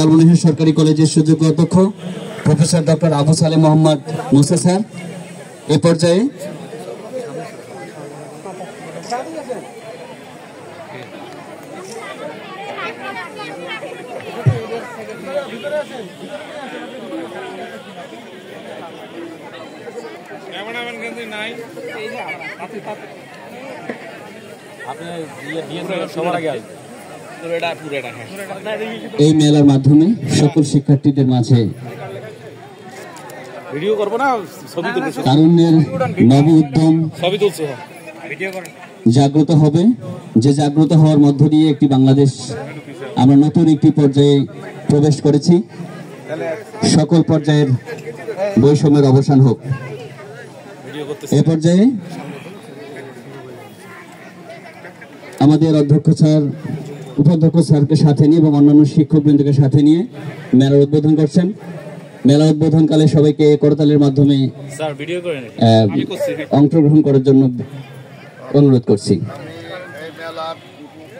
লালমনিরহাট সরকারি কলেজের সুযোগ্য অধ্যক্ষ professor doctor Abu Saleh Mohammad Musa sir এ পর্যায়ে এই মেলার মাধ্যমে সকল শিক্ষার্থীদের মাঝে তারুণ্যের নব উদ্যম জাগ্রত হবে, যে জাগ্রত হওয়ার মধ্য দিয়ে একটি বাংলাদেশ আমরা নতুন একটি পর্যায়ে প্রবেশ করেছি। সকল পর্যায়ের বৈষম্যের অবসান হোক। এ পর্যায়ে আমাদের অধ্যক্ষ স্যার, উপাধ্যক্ষ স্যারকে সাথে নিয়ে এবং অন্যান্য শিক্ষকবৃন্দকে সাথে নিয়ে মেলার উদ্বোধন করছেন। মেলা উদ্বোধনকালে সবাইকে করতালির মাধ্যমে অংশগ্রহণ করার জন্য অনুরোধ করছি। এই মেলার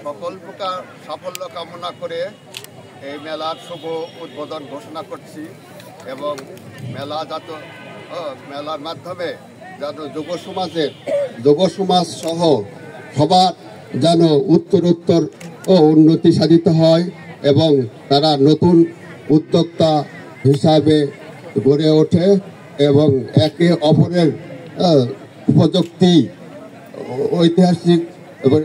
সকল প্রকার সাফল্য কামনা করে এই মেলার শুভ উদ্বোধন ঘোষণা করছি এবং মেলার মাধ্যমে যেন যুব সমাজ সহ সবার যেন উত্তরোত্তর উন্নতি সাধিত হয় এবং তারা নতুন উদ্যোক্তা হিসাবে গড়ে ওঠে এবং একে অপরের প্রযুক্তি, ঐতিহাসিক এবং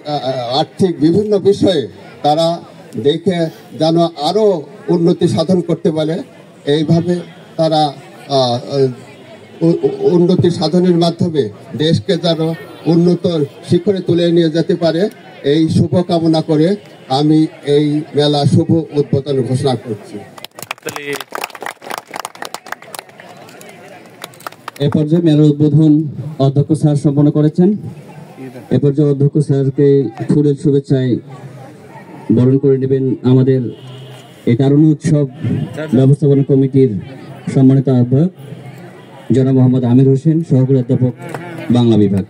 আর্থিক বিভিন্ন বিষয়ে তারা দেখে যেন আরও উন্নতি সাধন করতে পারে। এইভাবে তারা উন্নতি সাধনের মাধ্যমে দেশকে যেন উন্নত শিখরে তুলে নিয়ে যেতে পারে, এই শুভ কামনা করে আমি এই মেলা শুভ উদ্বোধন ঘোষণা করছি। এ পর্যায়ে মেলার উদ্বোধন অধ্যক্ষ স্যার সম্পন্ন করেছেন। এ পর্যায়ে অধ্যক্ষ স্যারকে ফুলের শুভেচ্ছায় বরণ করে নেবেন আমাদের এই তারুণ্য উৎসব ব্যবস্থাপনা কমিটির সম্মানিত আহ্বায়ক জনাব মোহাম্মদ আমির হোসেন, সহকারী অধ্যাপক বাংলা বিভাগ।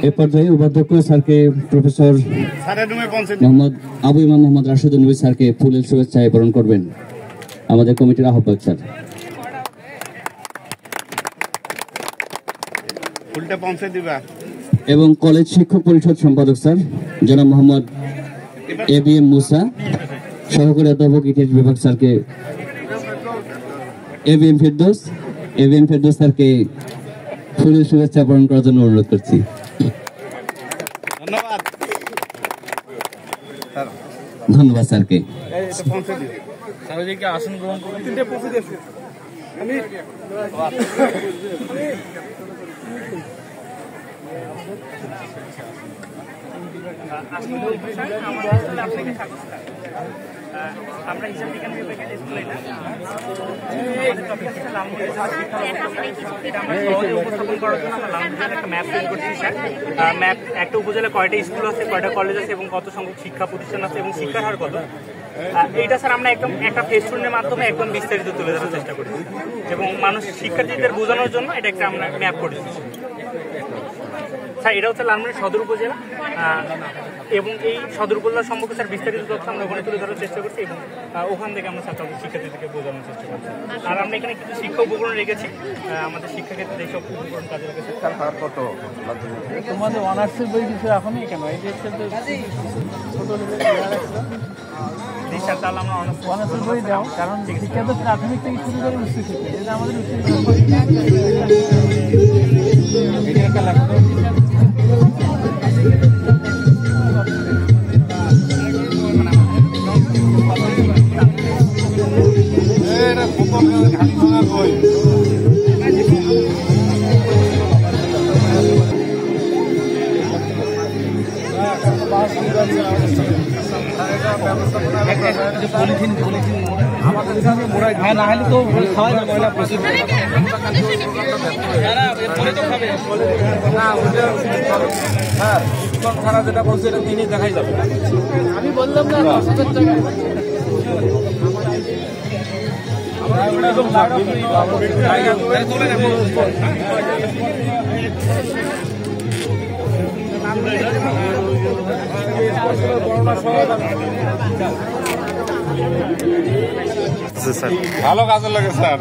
এ পর্যায়ে উপাধ্যক্ষ স্যারকে প্রফেসর মোহাম্মদ আবু ইমাম মোহাম্মদ রাশেদুল নবী স্যারকে ফুলের শুভেচ্ছায় বরণ করবেন আমাদের কমিটির আহ্বায়ক স্যার। এবং কলেজ শিক্ষক পরিষদ সম্পাদক স্যার জনাব মোহাম্মদ এ বি এম মুসা, সহকারী অধ্যাপক ইতিহাস বিভাগ স্যারকে এ বি এম ফেরদৌস স্যারকে ফুলের শুভেচ্ছা বরণ করার জন্য অনুরোধ করছি। ধন্যবাদ স্যারকে। আসন গ্রহণ করুন। আমরা হিসাব বিজ্ঞান বিভাগের স্কুলে না, এটা আমরা সহজে উপস্থাপন করার জন্য আমরা লালমনিরহাটে একটা ম্যাপ তৈরি করছি স্যার। ম্যাপ একটা উপজেলা কয়টা স্কুল আছে, কয়টা কলেজ আছে এবং কত সংখ্যক শিক্ষা প্রতিষ্ঠান আছে এবং শিক্ষার হার কত, এইটা স্যার আমরা একদম একটা ফেসবুকের মাধ্যমে একদম বিস্তারিত তুলে ধরার চেষ্টা করি এবং মানুষ শিক্ষার্থীদের বোঝানোর জন্য এটা একটা আমরা ম্যাপ করেছি স্যার। এটা হচ্ছে লালমনিরহাট সদর উপজেলা এবং এই সদর উপজেলা সম্পর্কে স্যার বিস্তারিত তথ্য আমরা ওখানে তুলে ধরার চেষ্টা করছি এবং ওখান থেকে আমরা ছাত্রদের শিক্ষার্থীদেরকে বোঝানোর চেষ্টা করছি। আর আমরা এখানে কিছু শিক্ষা উপকরণ রেখেছি আমাদের শিক্ষাক্ষেত্রে এইসব উপকরণ কাজে রেখেছি। তোমাদের অনার্সের বই কিছু এখনই কেন এই যে ছোট তাহলে আমরা অনার্সের বই দাও, কারণ শিক্ষা তো প্রাথমিক থেকে শুরু করে উচ্চ শিক্ষা, এটা আমাদের উচ্চ না হলে তো খাওয়া যাবে ময়লা প্রচুর খারাপ যেটা বলছে এটা দিনে দেখাই যাবে। আমি বললাম না ভালো কাজে লাগে স্যার।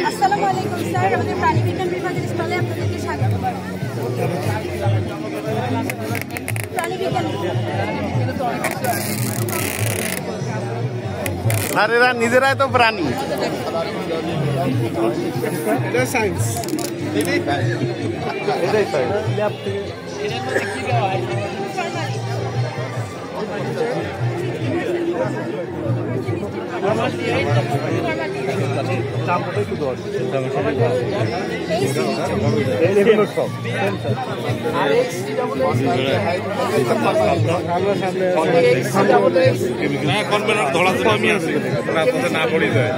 আসসালামু আলাইকুম স্যার, আমাদের প্রাণীবিজ্ঞান বিভাগের স্টলে আপনাদেরকে স্বাগত। প্রাণীবিজ্ঞান স্যার এরা নিজেরাই তো প্রাণী। আমি আছি না পড়ি যায়।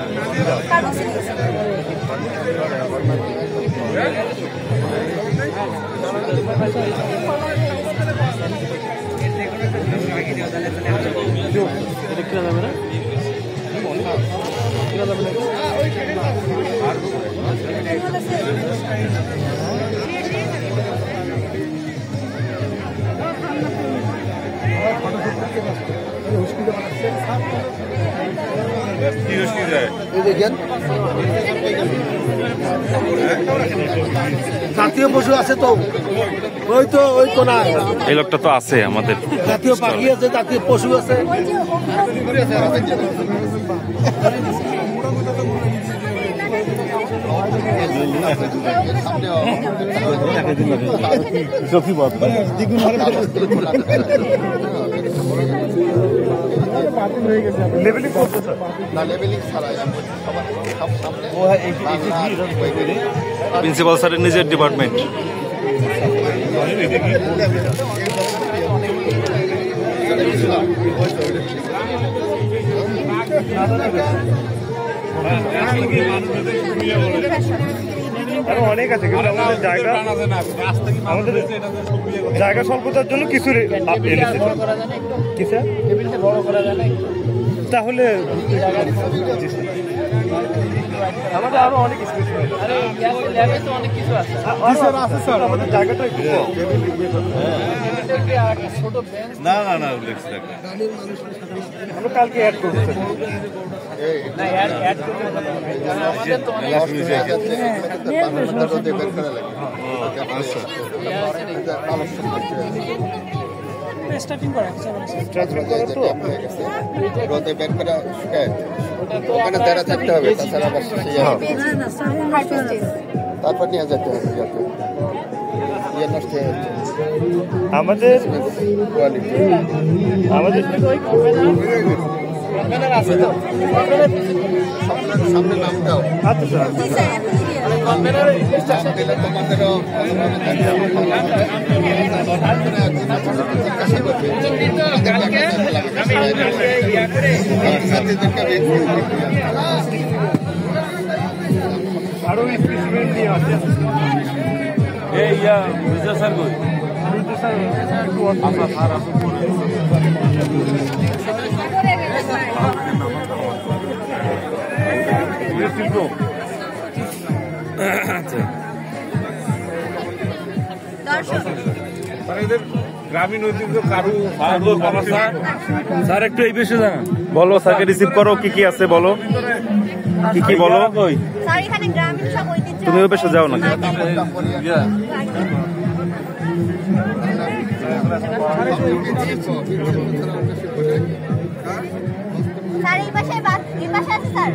জাতীয় পশু আছে তো, ওই তো ওই কোনায় এই লোকটা তো আছে আমাদের। জাতীয় পাখি আছে, জাতীয় পশু আছে। প্রিন্সিপাল স্যারের নিজের ডিপার্টমেন্ট। অনেক আছে, কিন্তু আমাদের জায়গা স্বল্পতার জন্য কিছু তাহলে আমাদের আরো অনেক কিছু আছে স্যার, আমাদের জায়গাটা না না না আমরা কালকে অ্যাড করবো স্টার্টিং করা রোদে বের করে ওখানে দাঁড়া থাকতে হবে, তাছাড়া তারপর নিয়ে যেতে হবে যাতে ইয়ে নষ্ট হয়ে যাচ্ছে আমাদের কোয়ালিটি। আমাদের সামনে নাম দাও, আচ্ছা স্যার নাম দিলে তোমাদেরও জিজ্ঞাসা করবে সাথীদেরকে আরো স্পেসিমেন্ট নিয়ে আছে। স্যার কই গ্রামীণ ঐতিহ্য কারু স্যার একটু এই বিষয়ে জানা বলো, স্যারকে রিসিভ করো। কি কি আছে বলো, কি কি বলো। স্যার এখানে গ্রামীণ সব ঐতিহ্য তুমি ওই পাশে যাও না। স্যার এই পাশে আছে স্যার।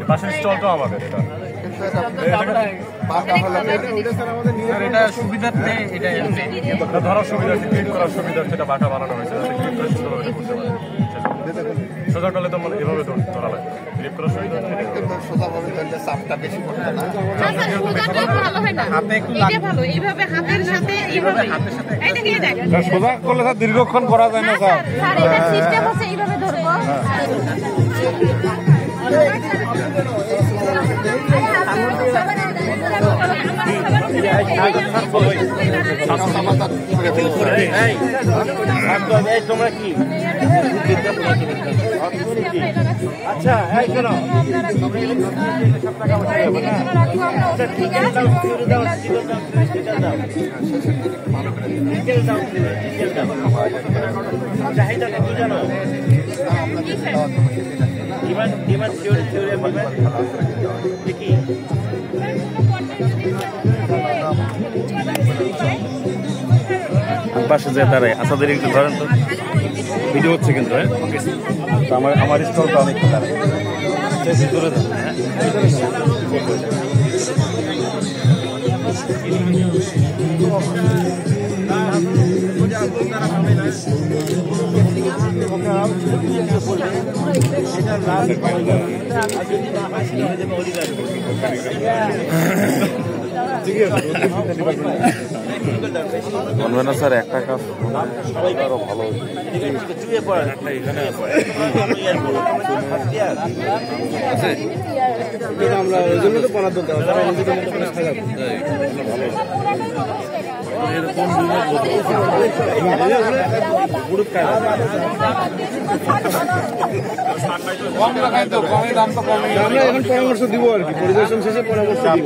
পাশের স্টলটাও আমাদের। এটা সুবিধার্থে এটা ধরার সুবিধা, ক্লিন করার সুবিধা, সেটা বাটা বানানো হয়েছে। সোজা করলে তো মানে এভাবে ধরা লাগে গ্রিপ করার সুবিধা কিন্তু সোজাভাবে ধরলে চাপটা বেশি পড়বে না। সোজা করলে স্যার দীর্ঘক্ষণ করা যায় না স্যার। তোমরা কি আচ্ছা পাশে যে দাঁড়ায় আসাদের একটু ধরেন তো, ভিডিও হচ্ছে কিন্তু। হ্যাঁ তো আমার স্টলটা অনেক দাঁড়ায় ধরে দেন। বলবেন না স্যার, একটা কাজ আরো ভালো আমরা ওই জন্য তো পড়ার দরকার আমরা এখন পরামর্শ দিব আর কি, পরিদর্শন শেষে পরামর্শ দিব।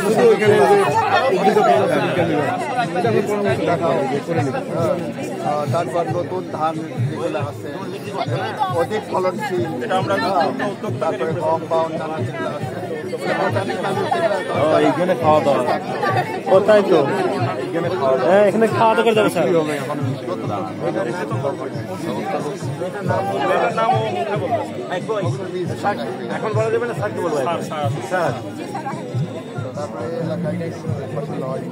শুধু ওইখানে তারপর নতুন ধান যেগুলো আছে অধিক ফলনশীল, তারপরে গম বা অন্যান্য যেগুলো আছে এইখানে খাওয়া দাওয়া কোথায় তো হ্যাঁ এখানে খাওয়া দাওয়া করে যাবো স্যার। এখন বলা যাবে না, স্যারকে বলবো স্যার। তারপরে এলাকায় ফসল হয়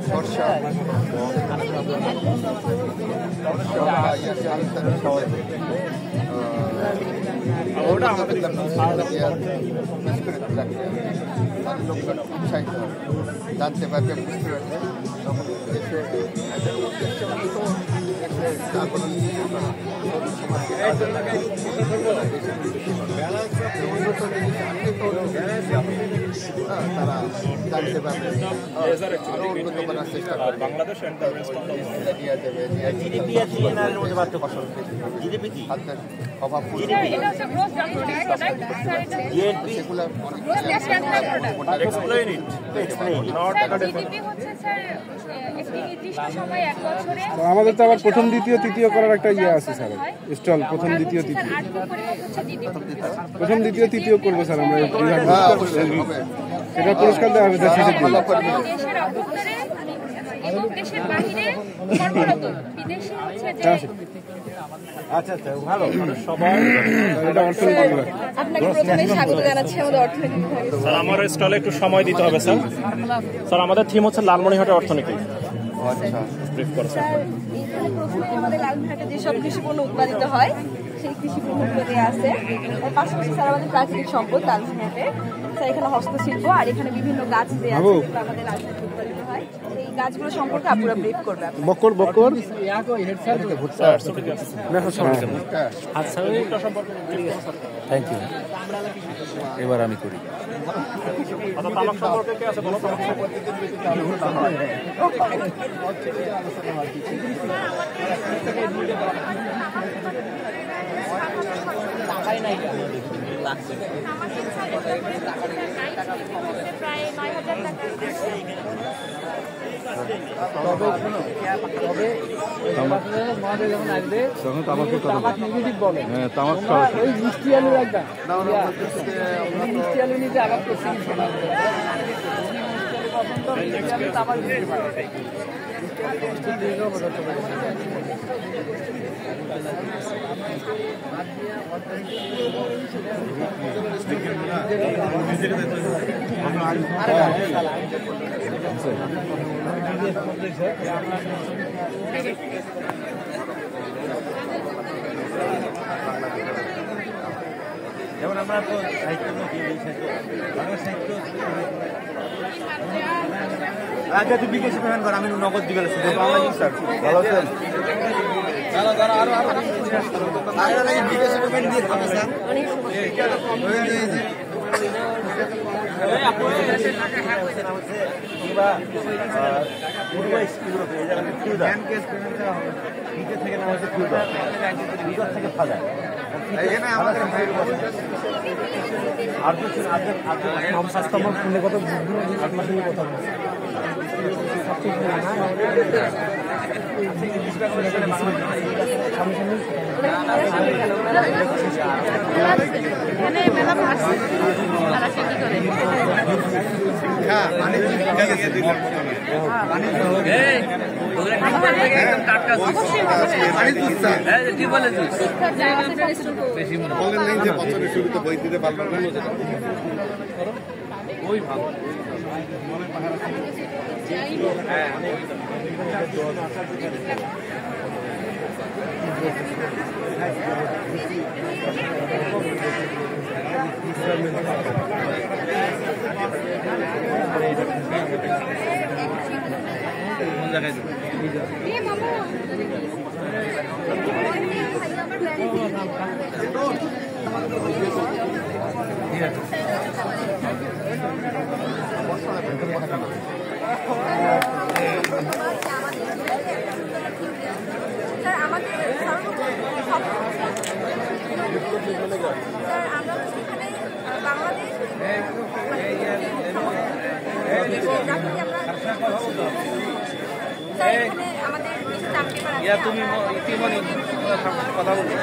সরষা, ওটা আমাদের উৎসাহিত হবে, জানতে পারবে, বুঝতে পারবে, তখন দেশে তারা জানতে পারবে, আরো উন্নত করার চেষ্টা করবে। বাংলাদেশ অভাব সেগুলো আমাদের তো আবার প্রথম দ্বিতীয় তৃতীয় করার একটা ইয়ে আছে স্যার, স্টল প্রথম দ্বিতীয় তৃতীয়, প্রথম দ্বিতীয় তৃতীয় করবো স্যার আমরা। সেটা পুরস্কার দেওয়া হবে শেষের দিন। আচ্ছা আচ্ছা ভালো, সবাই আপনাকে প্রথমে স্বাগত জানাচ্ছি আমাদের অর্থনীতি বিভাগে। স্যার আমার স্টলে একটু সময় দিতে হবে স্যার। স্যার আমাদের থিম হচ্ছে লালমনিরহাটের অর্থনীতি। ব্রিফ করো স্যার। এখানে প্রথমে আমাদের লালমনিরহাটে যেসব কৃষি পণ্য উৎপাদিত হয় সেই কৃষি পণ্যগুলো দেওয়া আছে। এর পাশাপাশি স্যার আমাদের প্রাকৃতিক সম্পদ লালমনিরহাটে, স্যার এখানে হস্তশিল্প আর এখানে বিভিন্ন গাছ দেওয়া আছে যেগুলো আমাদের লালমনিরহাটে উৎপাদিত হয়। এই গাছগুলো সম্পর্কে আপনারা ব্রিফ করবেন। বকর বকর থ্যাংক ইউ। এবার আমি করি। তামাক সম্পর্কে কি আছে বলো? প্রায় ৯,০০০ টাকা। তখন তামাকে তামাক নেগেটিভ বলে, হ্যাঁ তামাক ওই মিষ্টি আলু রাখবা, মিষ্টি আলু নিতে আঘাত করছি। তামাক যেমন আমরা তো সাহিত্য বাংলা সাহিত্য আচ্ছা তুই বিকেশ পেমেন্ট কর আমি নগদ দিবে স্যার ভালো আছেন বিকেশ পেমেন্ট দিয়ে খাবে স্যার শুরুতে বই দিতে পারবেন না ওই ভালো তুমি কথা বলো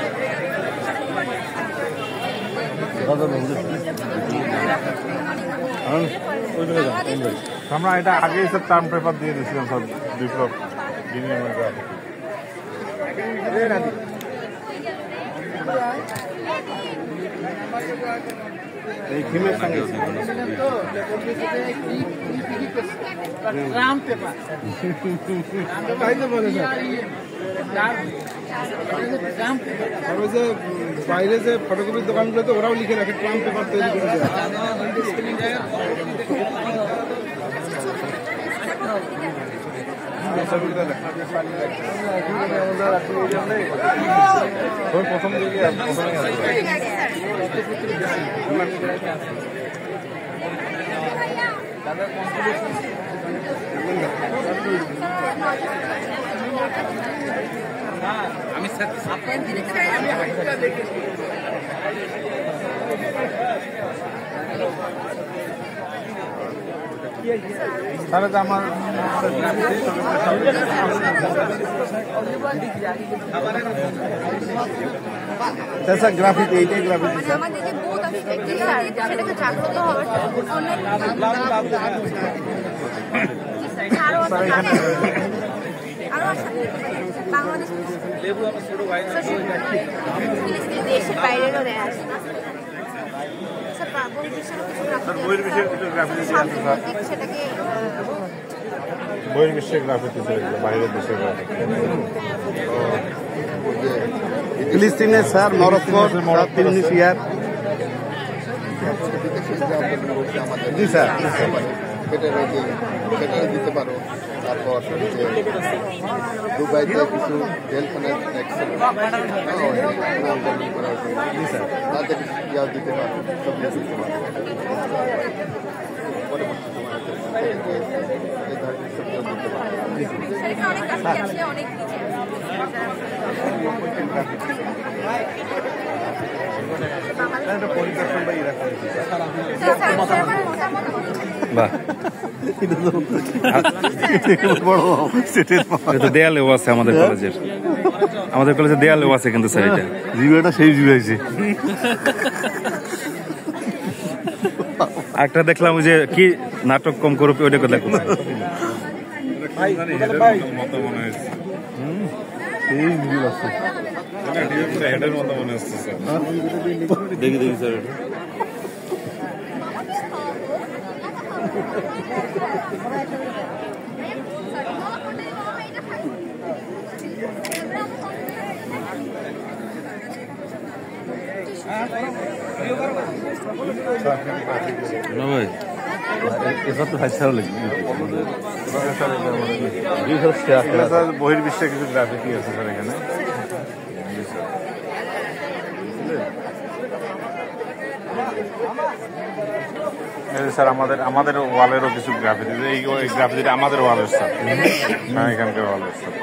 আমরা এটা আগে সব টার্ম পেপার দিয়ে দিয়েছিলাম সব বিপ্লব বিনিময় এই থিমের সঙ্গে যে বাইরে যে ফটোকপির দোকানগুলোতে ওরাও লিখে রাখে ট্রাম্প পেপার তৈরি করে দেয় প্রথম দিকে আমি তাহলে তো আমার গ্রাফিক এইটাই গ্রাফিক আমাদের যে বোধ আছে সেটাকে জাগ্রত হওয়ার বাংলাদেশ দেশের বাইরেরও দেয়া আছে বইয়ের বিষয়ে সেটাকে বইয়ের বিষয়ে গ্রাফিক বাইরের দেশের গ্রাফিক ফিলিস্তিনের স্যার মরক্কো তিউনিসিয়ার জি স্যার সেটা দিতে পারো তারপর দুবাইতে কিছু জেলখানার তাদের ইয়াও দিতে পারো সব দিতে পারো পরবর্তী সময় এই ধরনের সবজিও দিতে পারো দেয়ালেও আছে আমাদের কলেজে দেয়ালেও আছে কিন্তু স্যার এটা জিবিটা সেই জিবি হয়েছে একটা দেখলাম ওই যে কি নাটক কম করবে ওইটা কথা দেখো হেডের মতো মনে হচ্ছে স্যার। দেখি দেখি স্যার এটা। না ভাই এসব তো ভাই ছাড়া লাগবে স্যার বহির্বিশ্বে কিছু গ্রাফিটি আছে স্যার এখানে। স্যার আমাদের ওয়ালেরও কিছু গ্রাফিটি, এই গ্রাফিটিটা আমাদের ওয়ালের স্যার। হ্যাঁ এখানকার ওয়ালের স্যার।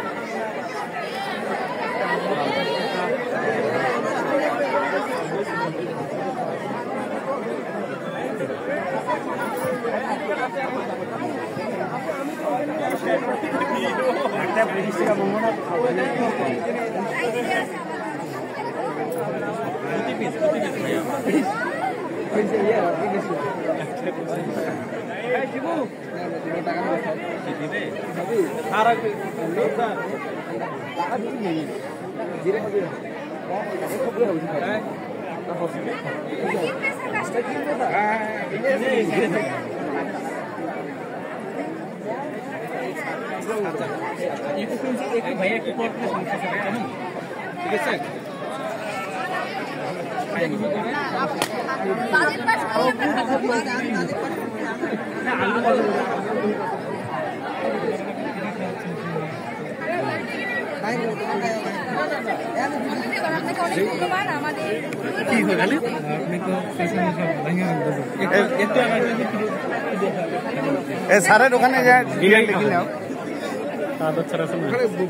স্যারের ওখানে লিখে নাও।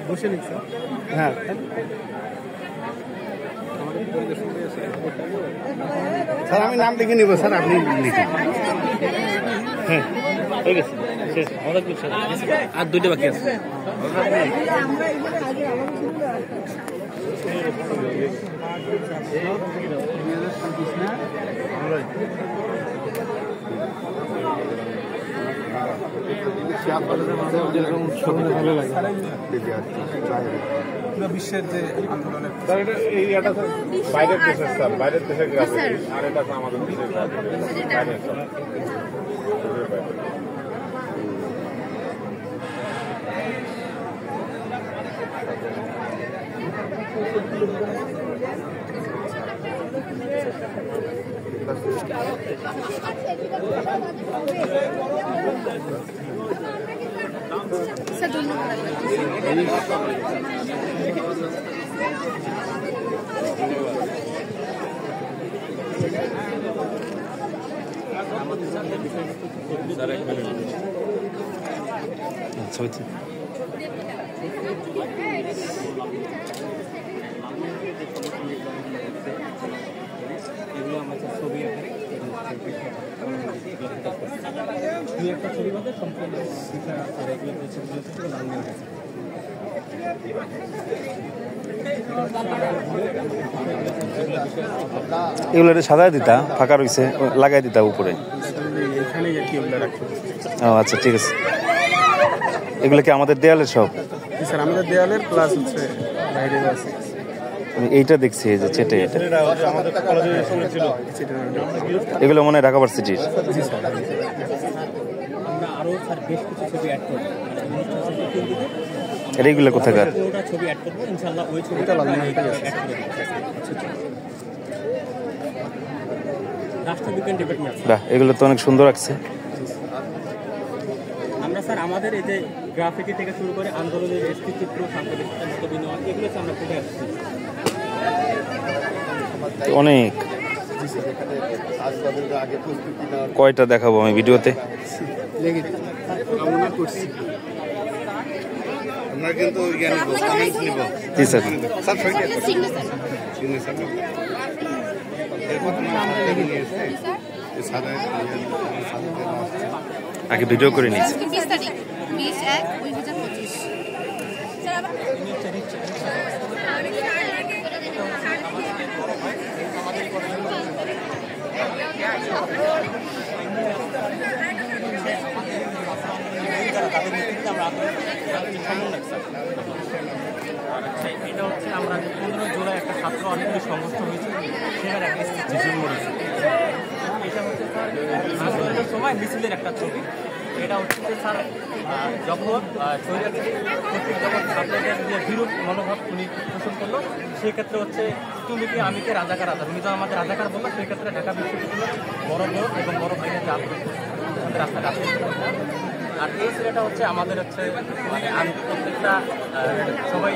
বসে লিখছ? হ্যাঁ স্যার আমি নাম লিখে নিব স্যার, আপনি লিখুন। হ্যাঁ ঠিক আছে, শেষ। আর দুইটা বাকি আছে। বিশ্বের যে আন্দোলনের বাইরের দেশের স্যার, বাইরের দেশের গ্রাফিটি, আর এটা আমাদের দেশের বাইরের স্যার। এগুলো আমরা ছবি আকারে দুই একটা ছবি মধ্যে সম্পূর্ণ এগুলো সাজায় দিতা, ফাঁকা রয়েছে, লাগাই দিতা উপরে। ও আচ্ছা ঠিক আছে। এগুলো কি আমাদের দেয়ালের সব? স্যার আমাদের দেয়ালের প্লাস হচ্ছে বাইরে আছে। আমি এইটা দেখছি, এই যে চেটে, এটা এগুলো মনে হয় ঢাকা ভার্সিটির। আমরা আরো স্যার বেশ কিছু ছবি অ্যাড করব, এইগুলো কোথাকার? পুরোটা ছবি অ্যাড করব ইনশাআল্লাহ। ওই ছবিটা রাষ্ট্রবিজ্ঞান ডিপার্টমেন্ট। বাহ, এগুলো তো অনেক সুন্দর লাগছে। আমরা স্যার আমাদের এই যে গ্রাফিটি থেকে শুরু করে আন্দোলনের স্থিতিচিত্র, সাংবাদিক বিনিময়, এগুলো আমরা ফুটে আসছি অনেক। কয়টা দেখাবো আমি ভিডিওতে? আমরা কিন্তু জি স্যার। আগে ভিডিও করে নিয়েছি। এটা হচ্ছে আমরা যে 15 জুলাই একটা ছাত্র অনেকগুলি সংঘর্ষ হয়েছে, সেখানে একটা স্মৃতিচিহ্ন রয়েছে। এটা হচ্ছে স্যার আন্দোলনের সময় মিছিলের একটা ছবি। এটা হচ্ছে যে স্যার যখন স্বৈরাচারী কর্তৃক যখন ছাত্রদের যে বিরূপ মনোভাব উনি পোষণ করলো, সেক্ষেত্রে হচ্ছে তুমি কি আমি কে রাজাকার আজাদ, উনি তো আমাদের রাজাকার বললো। সেক্ষেত্রে ঢাকা বিশ্ববিদ্যালয় বড় বড় এবং বড় ভাইয়ের রাস্তাটা আসে। আর এই ছেলেটা হচ্ছে আমাদের হচ্ছে মানে আমি প্রত্যেকটা সবাই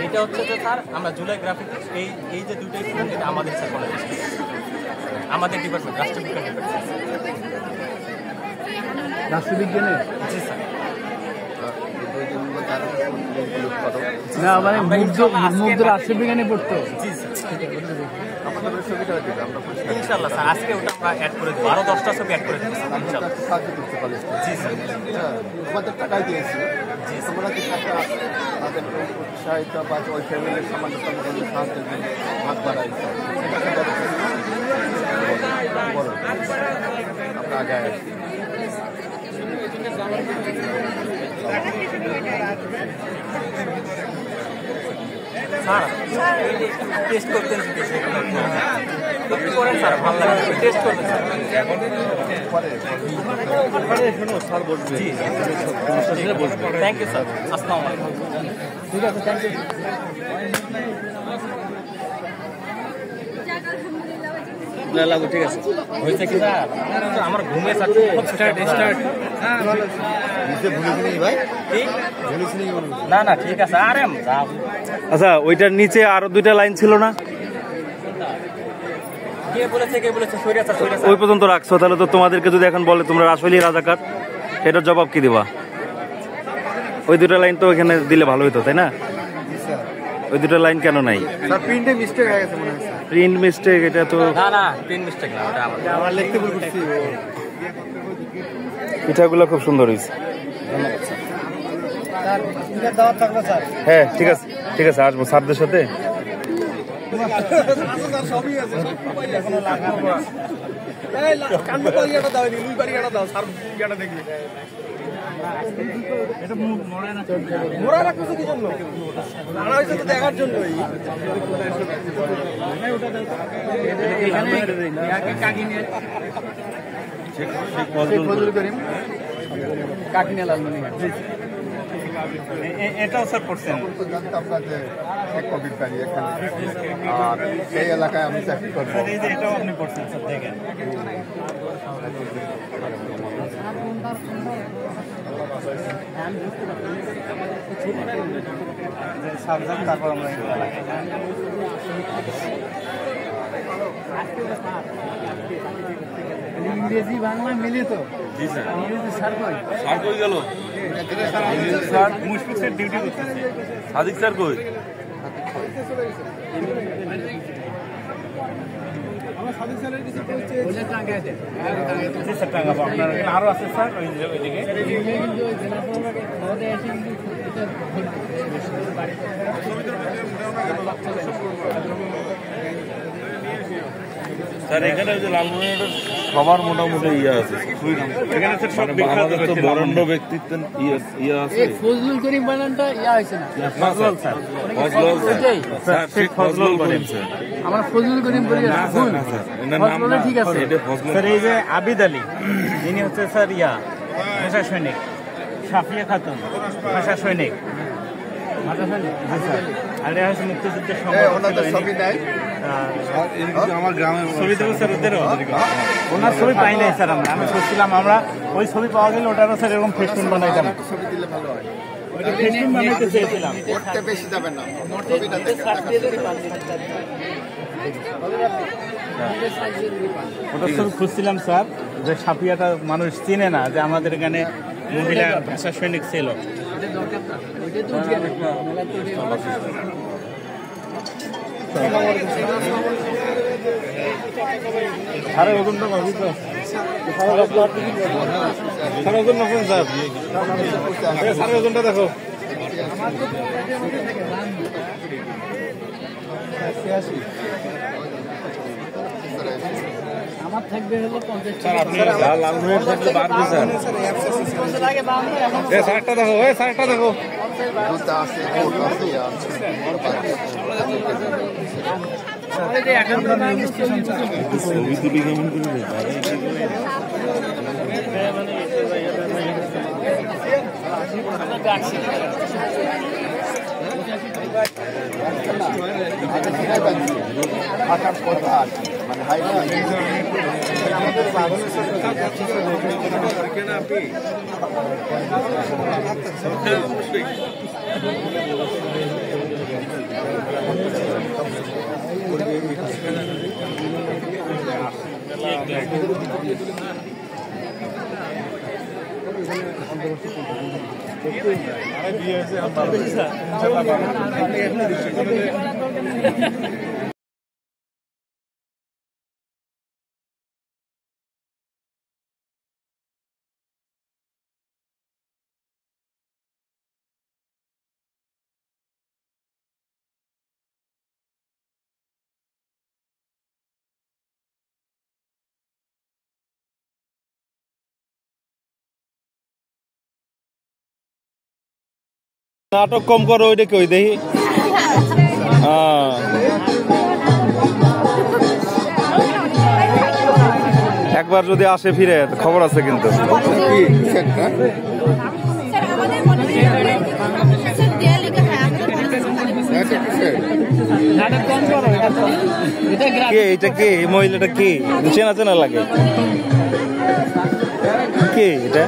এটা হচ্ছে যে স্যার আমরা জুলাই গ্রাফিক্স এই যে দুটো স্টুডেন্ট, এটা আমাদের স্যার কলেজ, আমাদের ডিপার্টমেন্ট রাষ্ট্রবিজ্ঞান ডিপার্টমেন্ট। রাষ্ট্রবিজ্ঞানের জি স্যার। না মানে মুগ্ধ রাষ্ট্রবিজ্ঞানে পড়তো। জি স্যার, ইনশাল্লাহ স্যার আজকে ওটা আমরা অ্যাড করে দেবো, আরও 10টা ছবি অ্যাড করে দেবো ইনশাল্লাহ। জি স্যার, আমাদের টাকাই দিয়েছি। তোমরা কি টাকা তাদের উৎসাহিত বা ওই ফ্যামিলির সামান্য সাহায্যের জন্য হাত বাড়াইছে, আমরা আগে আসছি। স্যার টেস্ট করতেন একটু করেন স্যার, ভালো লাগে টেস্ট করতেন স্যার। স্যার বসবে, থ্যাংক ইউ স্যার, আসসালামু আলাইকুম। ঠিক আছে, থ্যাংক ইউ। লাগু ঠিক আছে, হয়েছে কি স্যার আমার ঘুমে না না ঠিক আছে। আরে আচ্ছা, ওইটার নিচে আরো 2টা লাইন ছিল না? কে বলেছে স্বৈরাচার স্বৈরাচার ওই পর্যন্ত রাখছো, তাহলে তো তোমাদেরকে যদি এখন বলে তোমরা আসলেই রাজাকার, এটার জবাব কি দিবা? ওই 2টা লাইন তো এখানে দিলে ভালো হতো, তাই না? ওই 2টা লাইন কেন নাই? প্রিন্টে মিস্টেক হয়ে গেছে মনে হয়। প্রিন্ট মিস্টেক, এটা তো না না প্রিন্ট মিস্টেক না, ওটা আমরা লিখতে ভুল করছি। পিঠাগুলো খুব সুন্দর হয়েছে। হ্যাঁ ঠিক আছে, ঠিক আছে, আসবো স্যারদের সাথে। দেখার জন্য কাকিনিয়া লালমনিরহাট এটাও স্যার পড়ছেন। জানতাম না যে এক কবির বাড়ি এখানে, আর এই এলাকায় আমি চাকরি করবো। এই যে এটাও আপনি পড়ছেন স্যার, দেখেন তারপর আমরা ইংরেজি বাংলা মিলে তো। জি স্যার। ইংরেজি স্যার কই? স্যার কই গেল? স্যার মুশফিক স্যার ডিউটি করতেছে। সাদিক স্যার কই? জি স্যার টাঙ্গাবো, আপনার এখানে আরও আছে স্যার ওইদিকে। স্যার এখানে যে লালমনিরহাটের সবার মোটামুটি ইয়ে আছে, এখানে স্যার সব আমাদের তো বরেণ্য ব্যক্তিত্ব ইয়ে আছে। ফজলুল করিম বানানটা হয়েছে না। ফজল স্যার, ফজলুল এটাই স্যার, শেখ ফজলুল করিম স্যার। আমার ফজলুল করিম বলি ভুল। ফজলুল ঠিক আছে এটা ফজলুল স্যার এই যে আবিদ আলী, ইনি হচ্ছে স্যার ভাষা সৈনিক। সাফিয়া খাতুন ভাষা সৈনিক। জি স্যার, আর এটা হচ্ছে মুক্তিযুদ্ধের ওনাদের ছবি নাই, আমার গ্রামে ছবি দেবো স্যার ওদেরও। ওনার ছবি পাই নাই স্যার, আমি করছিলাম আমরা ওই ছবি পাওয়া গেলে ওটারও স্যার এরকম ফেস্টুন বানাইতাম। ছবি দিলে ভালো হয়। ওইটা ফেস্টুন বানাইতে চেয়েছিলাম। করতে বেশি যাবে না, ছবিটা দেখে ওটার ছবি খুঁজছিলাম স্যার, যে সাফিয়াটা মানুষ চিনে না, যে আমাদের এখানে মহিলা ভাষা সৈনিক ছিল। আরে ওজনটা ভাবি তো স্যার ওজন নখন স্যার, স্যারের ওজনটা দেখো। স্যার আপনি লালমনিরহাট থাকলে বাড়বে স্যার। স্যারটা দেখো, স্যারটা দেখো। ছবি তুলি কেমন করে নাটক কম করো, ওইটা কই দেখি। একবার যদি আসে ফিরে খবর আছে কিন্তু। কে এটা? কে এই মহিলাটা? কে চেনা চেনা লাগে? কে এটা?